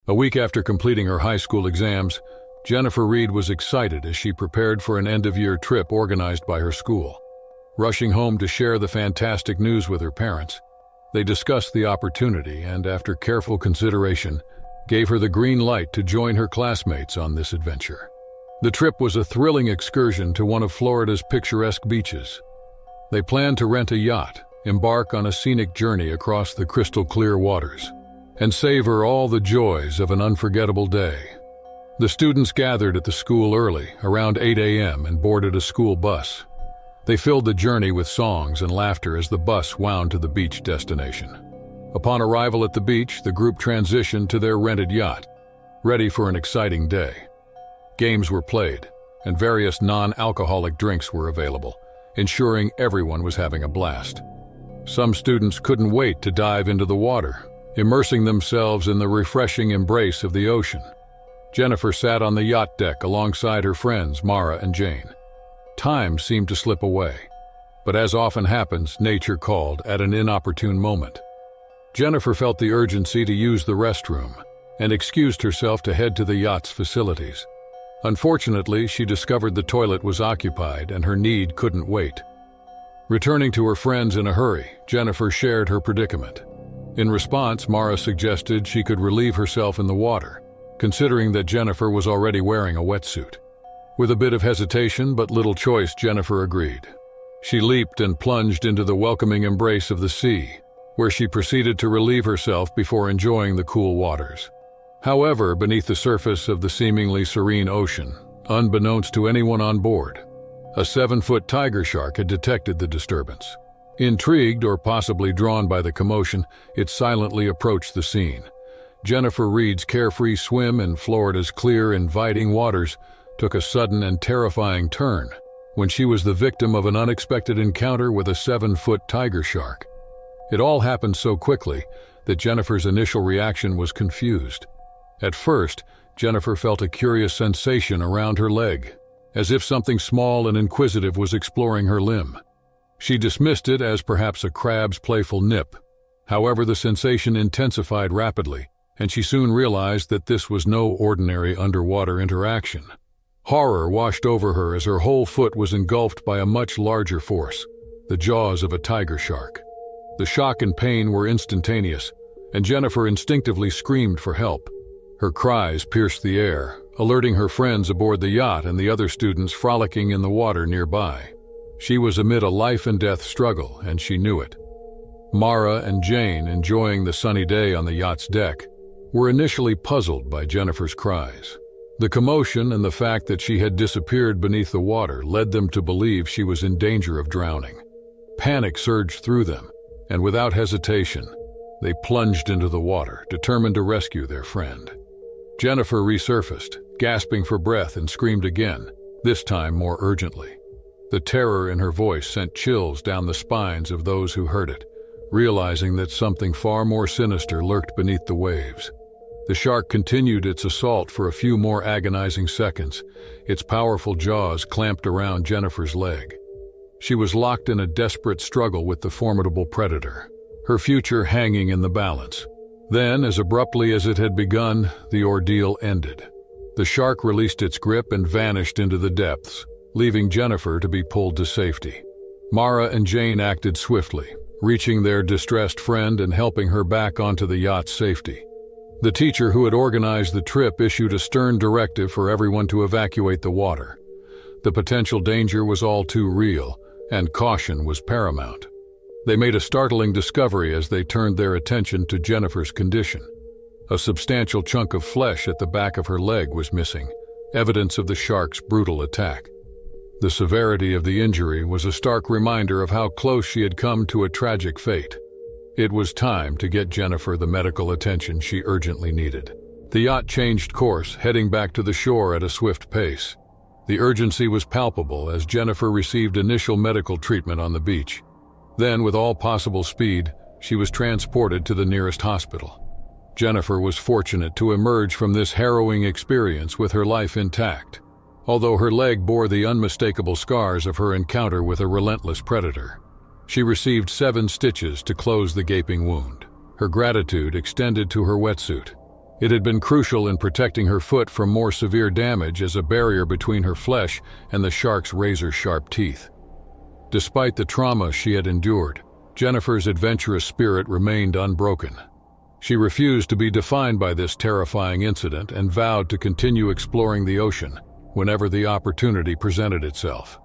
A week after completing her high school exams, Jennifer Reed was excited as she prepared for an end-of-year trip organized by her school. Rushing home to share the fantastic news with her parents, they discussed the opportunity and, after careful consideration, gave her the green light to join her classmates on this adventure. The trip was a thrilling excursion to one of Florida's picturesque beaches. They planned to rent a yacht, embark on a scenic journey across the crystal-clear waters, and savor all the joys of an unforgettable day. The students gathered at the school early, around 8 a.m., and boarded a school bus. They filled the journey with songs and laughter as the bus wound to the beach destination. Upon arrival at the beach, the group transitioned to their rented yacht, ready for an exciting day. Games were played, and various non-alcoholic drinks were available, ensuring everyone was having a blast. Some students couldn't wait to dive into the water, immersing themselves in the refreshing embrace of the ocean. Jennifer sat on the yacht deck alongside her friends Mara and Jane. Time seemed to slip away, but as often happens, nature called at an inopportune moment. Jennifer felt the urgency to use the restroom and excused herself to head to the yacht's facilities. Unfortunately, she discovered the toilet was occupied and her need couldn't wait. Returning to her friends in a hurry, Jennifer shared her predicament. In response, Mara suggested she could relieve herself in the water, considering that Jennifer was already wearing a wetsuit. With a bit of hesitation but little choice, Jennifer agreed. She leaped and plunged into the welcoming embrace of the sea, where she proceeded to relieve herself before enjoying the cool waters. However, beneath the surface of the seemingly serene ocean, unbeknownst to anyone on board, a 7-foot tiger shark had detected the disturbance. Intrigued or possibly drawn by the commotion, it silently approached the scene. Jennifer Reed's carefree swim in Florida's clear, inviting waters took a sudden and terrifying turn when she was the victim of an unexpected encounter with a 7-foot tiger shark. It all happened so quickly that Jennifer's initial reaction was confused. At first, Jennifer felt a curious sensation around her leg, as if something small and inquisitive was exploring her limb. She dismissed it as perhaps a crab's playful nip. However, the sensation intensified rapidly, and she soon realized that this was no ordinary underwater interaction. Horror washed over her as her whole foot was engulfed by a much larger force, the jaws of a tiger shark. The shock and pain were instantaneous, and Jennifer instinctively screamed for help. Her cries pierced the air, alerting her friends aboard the yacht and the other students frolicking in the water nearby. She was amid a life-and-death struggle, and she knew it. Mara and Jane, enjoying the sunny day on the yacht's deck, were initially puzzled by Jennifer's cries. The commotion and the fact that she had disappeared beneath the water led them to believe she was in danger of drowning. Panic surged through them, and without hesitation, they plunged into the water, determined to rescue their friend. Jennifer resurfaced, gasping for breath, and screamed again, this time more urgently. The terror in her voice sent chills down the spines of those who heard it, realizing that something far more sinister lurked beneath the waves. The shark continued its assault for a few more agonizing seconds, its powerful jaws clamped around Jennifer's leg. She was locked in a desperate struggle with the formidable predator, her future hanging in the balance. Then, as abruptly as it had begun, the ordeal ended. The shark released its grip and vanished into the depths, leaving Jennifer to be pulled to safety. Mara and Jane acted swiftly, reaching their distressed friend and helping her back onto the yacht's safety. The teacher who had organized the trip issued a stern directive for everyone to evacuate the water. The potential danger was all too real, and caution was paramount. They made a startling discovery as they turned their attention to Jennifer's condition. A substantial chunk of flesh at the back of her leg was missing, evidence of the shark's brutal attack. The severity of the injury was a stark reminder of how close she had come to a tragic fate. It was time to get Jennifer the medical attention she urgently needed. The yacht changed course, heading back to the shore at a swift pace. The urgency was palpable as Jennifer received initial medical treatment on the beach. Then, with all possible speed, she was transported to the nearest hospital. Jennifer was fortunate to emerge from this harrowing experience with her life intact, although her leg bore the unmistakable scars of her encounter with a relentless predator. She received 7 stitches to close the gaping wound. Her gratitude extended to her wetsuit, It had been crucial in protecting her foot from more severe damage as a barrier between her flesh and the shark's razor-sharp teeth. Despite the trauma she had endured, Jennifer's adventurous spirit remained unbroken. She refused to be defined by this terrifying incident and vowed to continue exploring the ocean whenever the opportunity presented itself.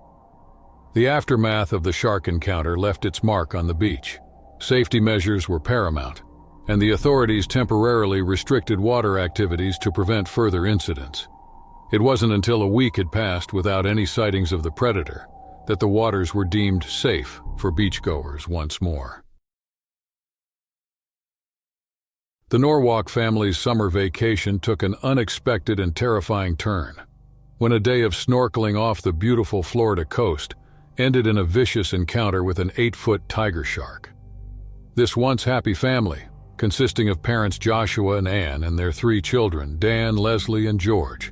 The aftermath of the shark encounter left its mark on the beach. Safety measures were paramount, and the authorities temporarily restricted water activities to prevent further incidents. It wasn't until a week had passed without any sightings of the predator that the waters were deemed safe for beachgoers once more. The Norwalk family's summer vacation took an unexpected and terrifying turn when a day of snorkeling off the beautiful Florida coast ended in a vicious encounter with an 8-foot tiger shark. This once happy family, consisting of parents Joshua and Anne and their 3 children, Dan, Leslie, and George,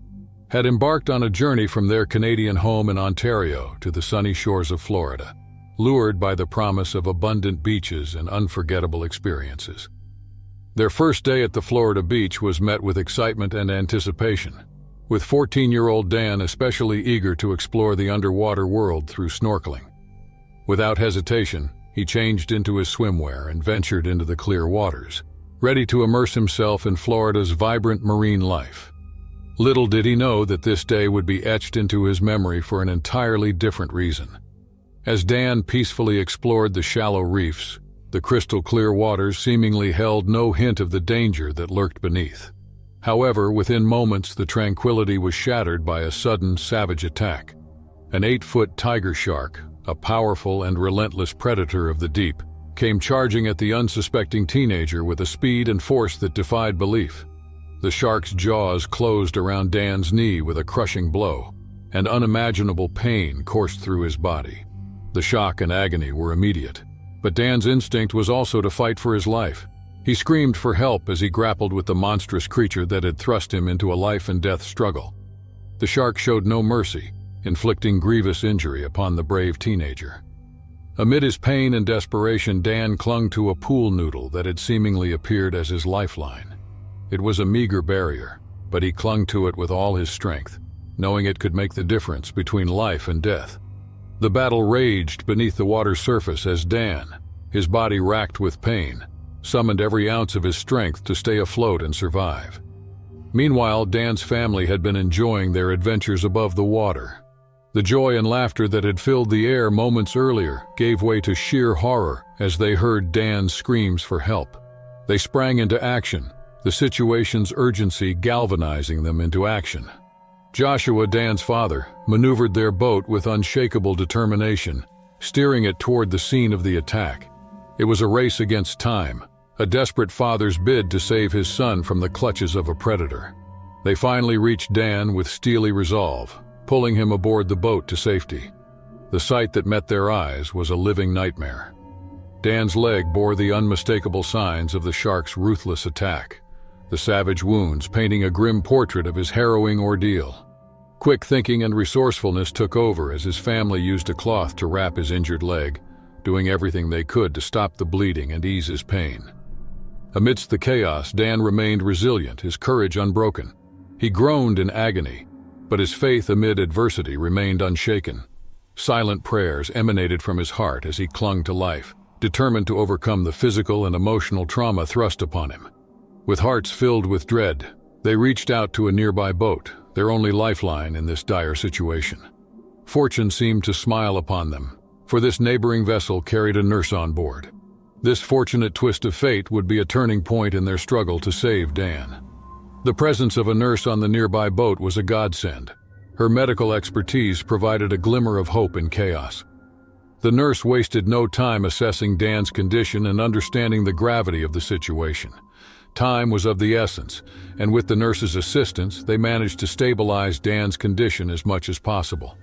had embarked on a journey from their Canadian home in Ontario to the sunny shores of Florida, lured by the promise of abundant beaches and unforgettable experiences. Their first day at the Florida beach was met with excitement and anticipation, with 14-year-old Dan especially eager to explore the underwater world through snorkeling. Without hesitation, he changed into his swimwear and ventured into the clear waters, ready to immerse himself in Florida's vibrant marine life. Little did he know that this day would be etched into his memory for an entirely different reason. As Dan peacefully explored the shallow reefs, the crystal-clear waters seemingly held no hint of the danger that lurked beneath. However, within moments the tranquility was shattered by a sudden, savage attack. An 8-foot tiger shark, a powerful and relentless predator of the deep, came charging at the unsuspecting teenager with a speed and force that defied belief. The shark's jaws closed around Dan's knee with a crushing blow, and unimaginable pain coursed through his body. The shock and agony were immediate, but Dan's instinct was also to fight for his life. He screamed for help as he grappled with the monstrous creature that had thrust him into a life-and-death struggle. The shark showed no mercy, inflicting grievous injury upon the brave teenager. Amid his pain and desperation, Dan clung to a pool noodle that had seemingly appeared as his lifeline. It was a meager barrier, but he clung to it with all his strength, knowing it could make the difference between life and death. The battle raged beneath the water's surface as Dan, his body racked with pain, summoned every ounce of his strength to stay afloat and survive. Meanwhile, Dan's family had been enjoying their adventures above the water. The joy and laughter that had filled the air moments earlier gave way to sheer horror as they heard Dan's screams for help. They sprang into action, the situation's urgency galvanizing them into action. Joshua, Dan's father, maneuvered their boat with unshakable determination, steering it toward the scene of the attack. It was a race against time, a desperate father's bid to save his son from the clutches of a predator. They finally reached Dan with steely resolve, pulling him aboard the boat to safety. The sight that met their eyes was a living nightmare. Dan's leg bore the unmistakable signs of the shark's ruthless attack, the savage wounds painting a grim portrait of his harrowing ordeal. Quick thinking and resourcefulness took over as his family used a cloth to wrap his injured leg, doing everything they could to stop the bleeding and ease his pain. Amidst the chaos, Dan remained resilient, his courage unbroken. He groaned in agony, but his faith amid adversity remained unshaken. Silent prayers emanated from his heart as he clung to life, determined to overcome the physical and emotional trauma thrust upon him. With hearts filled with dread, they reached out to a nearby boat, their only lifeline in this dire situation. Fortune seemed to smile upon them, for this neighboring vessel carried a nurse on board. This fortunate twist of fate would be a turning point in their struggle to save Dan. The presence of a nurse on the nearby boat was a godsend. Her medical expertise provided a glimmer of hope in chaos. The nurse wasted no time assessing Dan's condition and understanding the gravity of the situation. Time was of the essence, and with the nurse's assistance, they managed to stabilize Dan's condition as much as possible.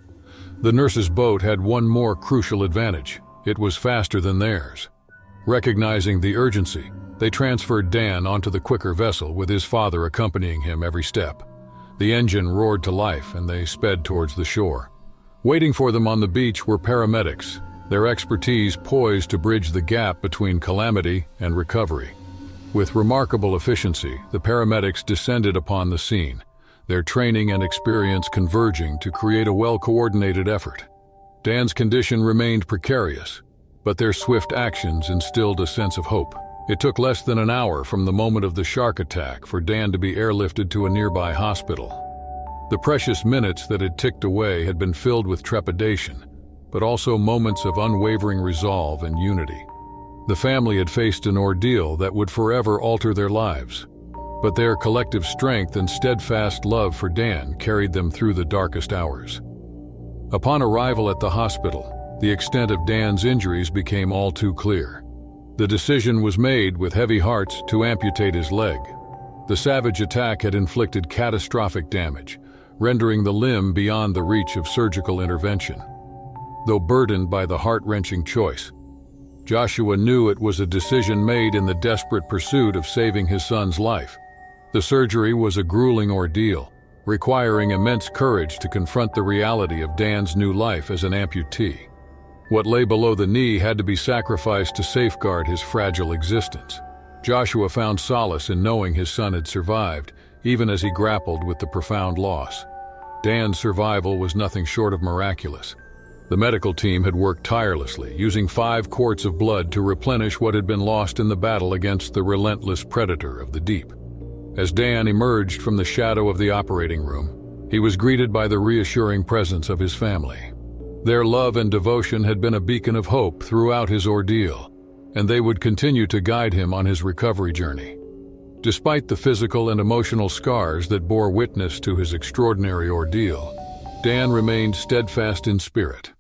The nurse's boat had one more crucial advantage. It was faster than theirs. Recognizing the urgency, they transferred Dan onto the quicker vessel with his father accompanying him every step. The engine roared to life and they sped towards the shore. Waiting for them on the beach were paramedics, their expertise poised to bridge the gap between calamity and recovery. With remarkable efficiency, the paramedics descended upon the scene, their training and experience converging to create a well-coordinated effort. Dan's condition remained precarious, but their swift actions instilled a sense of hope. It took less than an hour from the moment of the shark attack for Dan to be airlifted to a nearby hospital. The precious minutes that had ticked away had been filled with trepidation, but also moments of unwavering resolve and unity. The family had faced an ordeal that would forever alter their lives, but their collective strength and steadfast love for Dan carried them through the darkest hours. Upon arrival at the hospital, the extent of Dan's injuries became all too clear. The decision was made with heavy hearts to amputate his leg. The savage attack had inflicted catastrophic damage, rendering the limb beyond the reach of surgical intervention. Though burdened by the heart-wrenching choice, Joshua knew it was a decision made in the desperate pursuit of saving his son's life. The surgery was a grueling ordeal, requiring immense courage to confront the reality of Dan's new life as an amputee. What lay below the knee had to be sacrificed to safeguard his fragile existence. Joshua found solace in knowing his son had survived, even as he grappled with the profound loss. Dan's survival was nothing short of miraculous. The medical team had worked tirelessly, using 5 quarts of blood to replenish what had been lost in the battle against the relentless predator of the deep. As Dan emerged from the shadow of the operating room, he was greeted by the reassuring presence of his family. Their love and devotion had been a beacon of hope throughout his ordeal, and they would continue to guide him on his recovery journey. Despite the physical and emotional scars that bore witness to his extraordinary ordeal, Dan remained steadfast in spirit.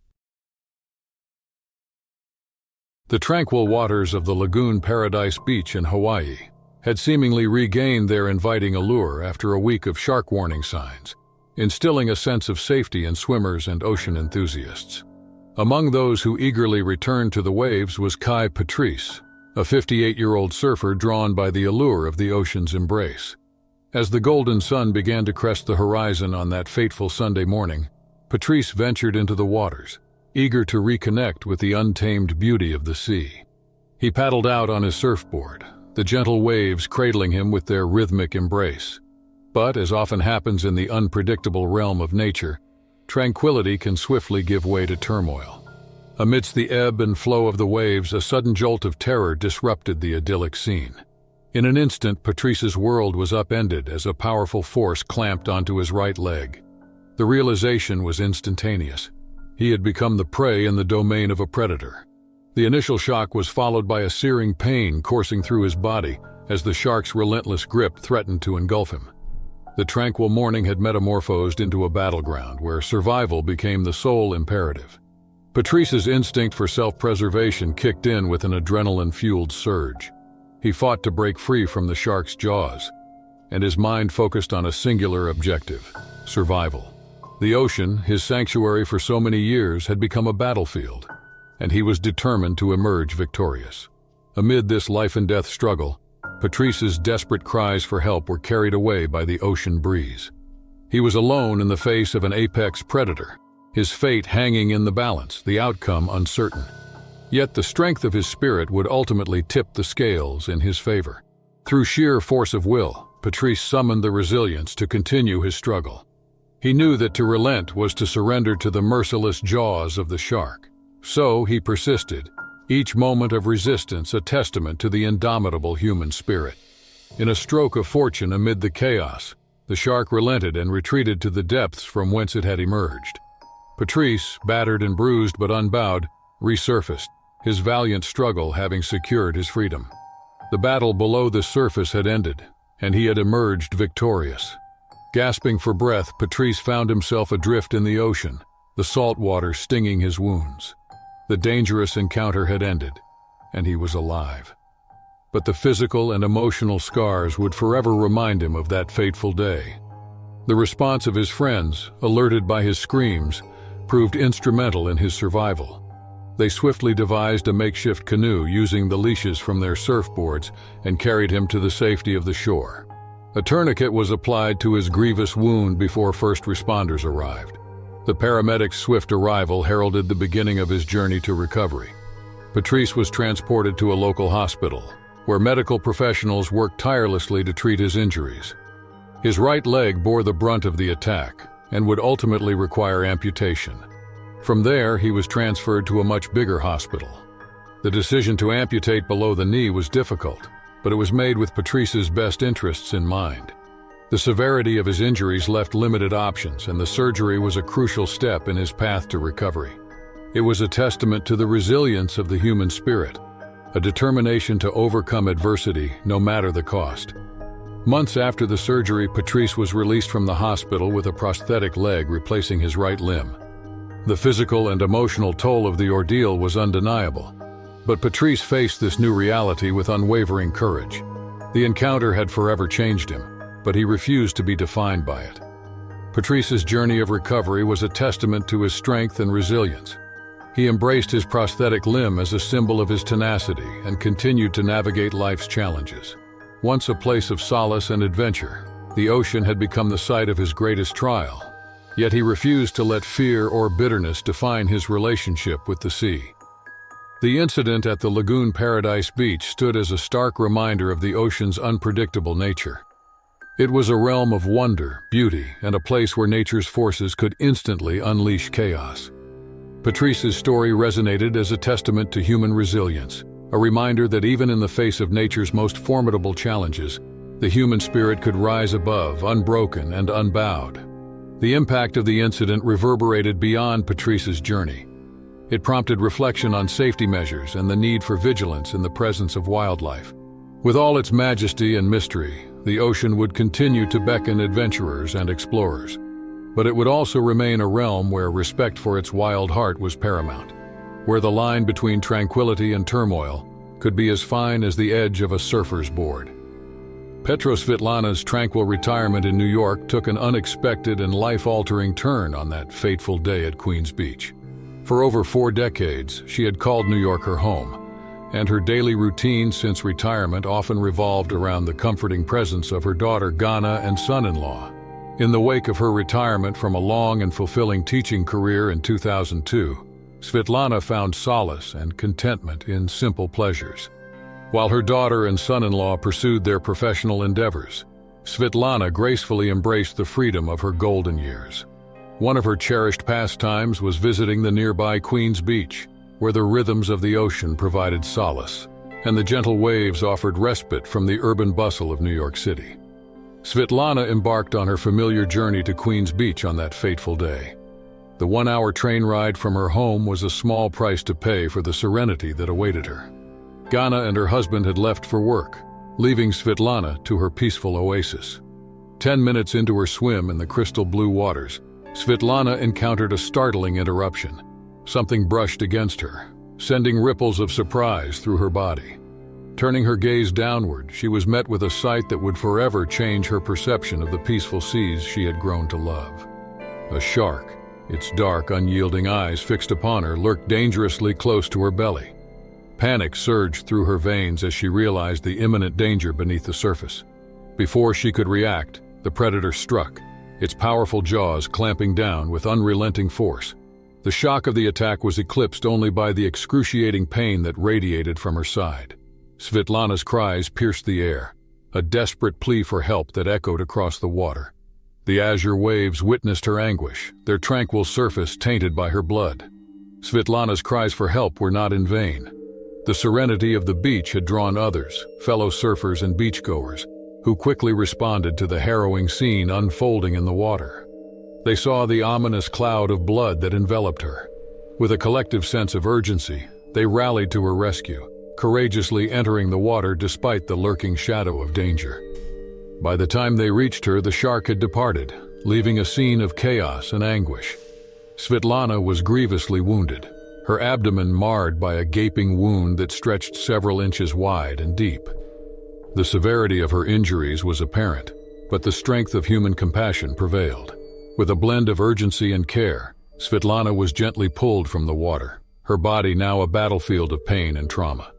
The tranquil waters of the Lagoon Paradise Beach in Hawaii had seemingly regained their inviting allure after a week of shark warning signs, instilling a sense of safety in swimmers and ocean enthusiasts. Among those who eagerly returned to the waves was Kai Patrice, a 58-year-old surfer drawn by the allure of the ocean's embrace. As the golden sun began to crest the horizon on that fateful Sunday morning, Patrice ventured into the waters, eager to reconnect with the untamed beauty of the sea. He paddled out on his surfboard, the gentle waves cradling him with their rhythmic embrace. But, as often happens in the unpredictable realm of nature, tranquility can swiftly give way to turmoil. Amidst the ebb and flow of the waves, a sudden jolt of terror disrupted the idyllic scene. In an instant, Patrice's world was upended as a powerful force clamped onto his right leg. The realization was instantaneous. He had become the prey in the domain of a predator. The initial shock was followed by a searing pain coursing through his body as the shark's relentless grip threatened to engulf him. The tranquil morning had metamorphosed into a battleground where survival became the sole imperative. Patrice's instinct for self-preservation kicked in with an adrenaline-fueled surge. He fought to break free from the shark's jaws, and his mind focused on a singular objective: survival. The ocean, his sanctuary for so many years, had become a battlefield, and he was determined to emerge victorious. Amid this life-and-death struggle, Patrice's desperate cries for help were carried away by the ocean breeze. He was alone in the face of an apex predator, his fate hanging in the balance, the outcome uncertain. Yet the strength of his spirit would ultimately tip the scales in his favor. Through sheer force of will, Patrice summoned the resilience to continue his struggle. He knew that to relent was to surrender to the merciless jaws of the shark. So he persisted, each moment of resistance a testament to the indomitable human spirit. In a stroke of fortune amid the chaos, the shark relented and retreated to the depths from whence it had emerged. Patrice, battered and bruised but unbowed, resurfaced, his valiant struggle having secured his freedom. The battle below the surface had ended, and he had emerged victorious. Gasping for breath, Patrice found himself adrift in the ocean, the salt water stinging his wounds. The dangerous encounter had ended, and he was alive. But the physical and emotional scars would forever remind him of that fateful day. The response of his friends, alerted by his screams, proved instrumental in his survival. They swiftly devised a makeshift canoe using the leashes from their surfboards and carried him to the safety of the shore. A tourniquet was applied to his grievous wound before first responders arrived. The paramedics' swift arrival heralded the beginning of his journey to recovery. Patrice was transported to a local hospital, where medical professionals worked tirelessly to treat his injuries. His right leg bore the brunt of the attack and would ultimately require amputation. From there, he was transferred to a much bigger hospital. The decision to amputate below the knee was difficult, but it was made with Patrice's best interests in mind. The severity of his injuries left limited options, and the surgery was a crucial step in his path to recovery. It was a testament to the resilience of the human spirit, a determination to overcome adversity no matter the cost. Months after the surgery, Patrice was released from the hospital with a prosthetic leg replacing his right limb. The physical and emotional toll of the ordeal was undeniable, but Patrice faced this new reality with unwavering courage. The encounter had forever changed him, but he refused to be defined by it. Patrice's journey of recovery was a testament to his strength and resilience. He embraced his prosthetic limb as a symbol of his tenacity and continued to navigate life's challenges. Once a place of solace and adventure, the ocean had become the site of his greatest trial. Yet he refused to let fear or bitterness define his relationship with the sea. The incident at the Lagoon Paradise Beach stood as a stark reminder of the ocean's unpredictable nature. It was a realm of wonder, beauty, and a place where nature's forces could instantly unleash chaos. Patrice's story resonated as a testament to human resilience, a reminder that even in the face of nature's most formidable challenges, the human spirit could rise above, unbroken and unbowed. The impact of the incident reverberated beyond Patrice's journey. It prompted reflection on safety measures and the need for vigilance in the presence of wildlife. With all its majesty and mystery, the ocean would continue to beckon adventurers and explorers. But it would also remain a realm where respect for its wild heart was paramount, where the line between tranquility and turmoil could be as fine as the edge of a surfer's board. Svetlana's tranquil retirement in New York took an unexpected and life-altering turn on that fateful day at Queens Beach. For over 4 decades, she had called New York her home, and her daily routine since retirement often revolved around the comforting presence of her daughter Ghana and son-in-law. In the wake of her retirement from a long and fulfilling teaching career in 2002, Svetlana found solace and contentment in simple pleasures. While her daughter and son-in-law pursued their professional endeavors, Svetlana gracefully embraced the freedom of her golden years. One of her cherished pastimes was visiting the nearby Queens Beach, where the rhythms of the ocean provided solace, and the gentle waves offered respite from the urban bustle of New York City. Svetlana embarked on her familiar journey to Queens Beach on that fateful day. The 1-hour train ride from her home was a small price to pay for the serenity that awaited her. Ghana and her husband had left for work, leaving Svetlana to her peaceful oasis. 10 minutes into her swim in the crystal blue waters, Svetlana encountered a startling interruption. Something brushed against her, sending ripples of surprise through her body. Turning her gaze downward, she was met with a sight that would forever change her perception of the peaceful seas she had grown to love. A shark, its dark, unyielding eyes fixed upon her, lurked dangerously close to her belly. Panic surged through her veins as she realized the imminent danger beneath the surface. Before she could react, the predator struck, its powerful jaws clamping down with unrelenting force. The shock of the attack was eclipsed only by the excruciating pain that radiated from her side. Svetlana's cries pierced the air, a desperate plea for help that echoed across the water. The azure waves witnessed her anguish, their tranquil surface tainted by her blood. Svetlana's cries for help were not in vain. The serenity of the beach had drawn others, fellow surfers and beachgoers, who quickly responded to the harrowing scene unfolding in the water. They saw the ominous cloud of blood that enveloped her. With a collective sense of urgency, they rallied to her rescue, courageously entering the water despite the lurking shadow of danger. By the time they reached her, the shark had departed, leaving a scene of chaos and anguish. Svetlana was grievously wounded, her abdomen marred by a gaping wound that stretched several inches wide and deep. The severity of her injuries was apparent, but the strength of human compassion prevailed. With a blend of urgency and care, Svetlana was gently pulled from the water, her body now a battlefield of pain and trauma.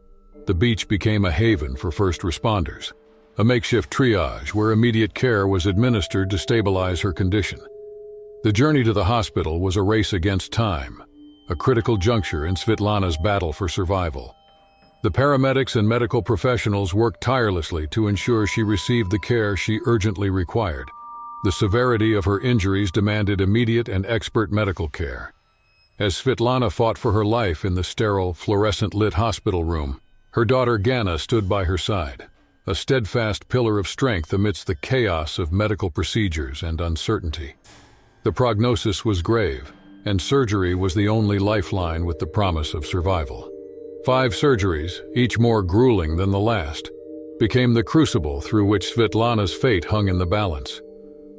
The beach became a haven for first responders, a makeshift triage where immediate care was administered to stabilize her condition. The journey to the hospital was a race against time, a critical juncture in Svetlana's battle for survival. The paramedics and medical professionals worked tirelessly to ensure she received the care she urgently required. The severity of her injuries demanded immediate and expert medical care. As Svetlana fought for her life in the sterile, fluorescent-lit hospital room, her daughter Gana stood by her side, a steadfast pillar of strength amidst the chaos of medical procedures and uncertainty. The prognosis was grave, and surgery was the only lifeline with the promise of survival. 5 surgeries, each more grueling than the last, became the crucible through which Svetlana's fate hung in the balance.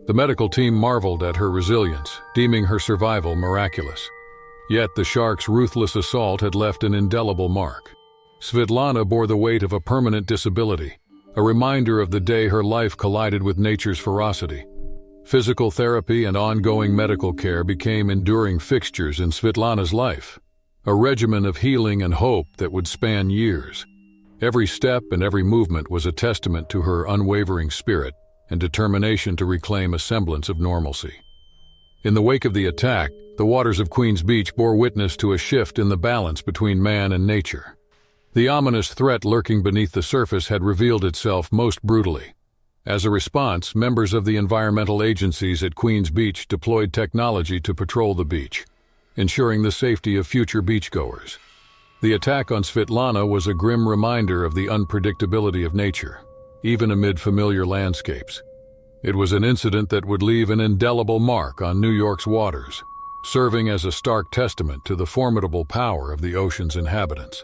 The medical team marveled at her resilience, deeming her survival miraculous. Yet the shark's ruthless assault had left an indelible mark. Svetlana bore the weight of a permanent disability, a reminder of the day her life collided with nature's ferocity. Physical therapy and ongoing medical care became enduring fixtures in Svetlana's life, a regimen of healing and hope that would span years. Every step and every movement was a testament to her unwavering spirit and determination to reclaim a semblance of normalcy. In the wake of the attack, the waters of Queens Beach bore witness to a shift in the balance between man and nature. The ominous threat lurking beneath the surface had revealed itself most brutally. As a response, members of the environmental agencies at Queens Beach deployed technology to patrol the beach, ensuring the safety of future beachgoers. The attack on Svetlana was a grim reminder of the unpredictability of nature, even amid familiar landscapes. It was an incident that would leave an indelible mark on New York's waters, serving as a stark testament to the formidable power of the ocean's inhabitants.